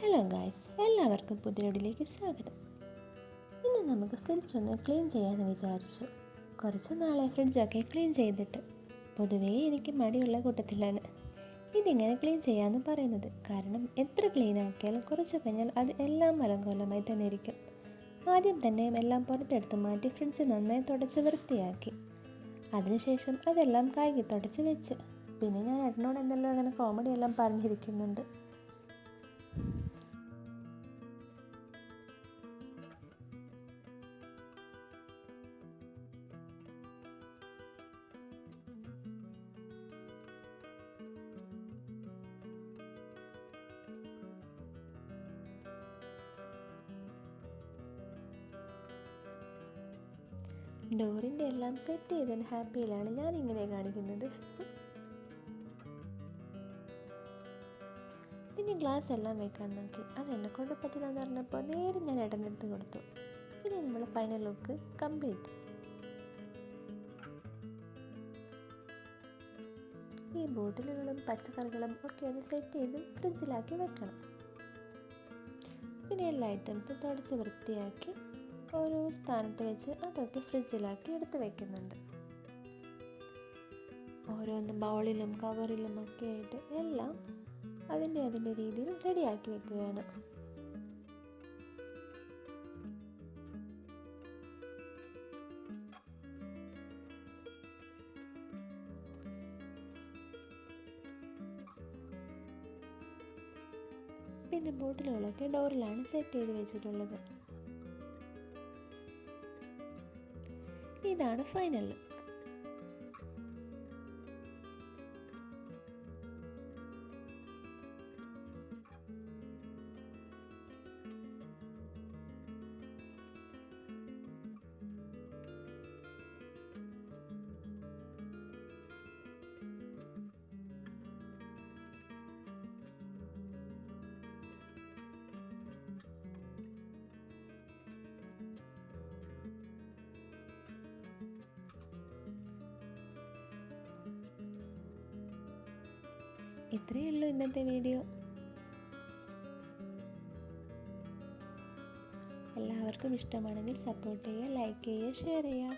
Hello guys, എല്ലാവർക്കും പുതിയൊടിലേക്ക് സ്വാഗതം. ഇന്ന് നമുക്ക് ഫ്രിഡ്ജ് ഒന്ന് ക്ലീൻ ചെയ്യാമെന്ന് വിചാരിച്ചു. കുറച്ച് നാളെ ഫ്രിഡ്ജൊക്കെ ക്ലീൻ ചെയ്തിട്ട്. പൊതുവേ എനിക്ക് മടിയുള്ള കൂട്ടത്തിലാണ് ഇതിങ്ങനെ ക്ലീൻ ചെയ്യാമെന്ന് പറയുന്നത്. കാരണം എത്ര ക്ലീൻ ആക്കിയാലും കുറച്ച് കഴിഞ്ഞാൽ അത് എല്ലാം മലങ്കോലമായി തന്നെ ഇരിക്കും. ആദ്യം തന്നെ എല്ലാം പുറത്തെടുത്ത് മാറ്റി ഫ്രിഡ്ജ് നന്നായി തുടച്ച് വൃത്തിയാക്കി. അതിനുശേഷം അതെല്ലാം കഴുകി തുടച്ച് വെച്ച്. പിന്നെ ഞാൻ ഏട്ടനോട് എന്തെല്ലോ അങ്ങനെ കോമഡി എല്ലാം പറഞ്ഞിരിക്കുന്നുണ്ട്. ഡോറിൻ്റെ എല്ലാം സെറ്റ് ചെയ്തതിന് ഹാപ്പിയിലാണ് ഞാൻ ഇങ്ങനെ കാണിക്കുന്നത്. പിന്നെ ഗ്ലാസ് എല്ലാം വെക്കാൻ നോക്കി. അതെന്നെ കൊണ്ട് പറ്റില്ലെന്ന് പറഞ്ഞപ്പോൾ നേരെ ഞാൻ ഏട്ടനെടുത്ത് കൊടുത്തു. പിന്നെ നമ്മൾ ഫൈനൽ ലുക്ക് കംപ്ലീറ്റ്. ഈ ബോട്ടിലുകളും പച്ചക്കറികളും ഒക്കെ ഒന്ന് സെറ്റ് ചെയ്ത് ഫ്രിഡ്ജിലാക്കി വെക്കണം. പിന്നെ എല്ലാ ഐറ്റംസും തുടച്ച് വൃത്തിയാക്കി ഓരോ സ്ഥാനത്ത് വെച്ച് അതൊക്കെ ഫ്രിഡ്ജിലാക്കി എടുത്ത് വെക്കുന്നുണ്ട്. ഓരോന്ന് ബൗളിലും കവറിലും ഒക്കെ ആയിട്ട് എല്ലാം അതിൻ്റെ രീതിയിൽ റെഡിയാക്കി വെക്കുകയാണ്. പിന്നെ ബോട്ടിലുകളൊക്കെ ഡോറിലാണ് സെറ്റ് ചെയ്ത് വെച്ചിട്ടുള്ളത്. ഇതാണ് ഫൈനൽ ലുക്ക്. ഇത്രയേ ഉള്ളൂ ഇന്നത്തെ വീഡിയോ. എല്ലാവർക്കും ഇഷ്ടമാണെങ്കിൽ സപ്പോർട്ട് ചെയ്യുക, ലൈക്ക് ചെയ്യുക, ഷെയർ ചെയ്യുക.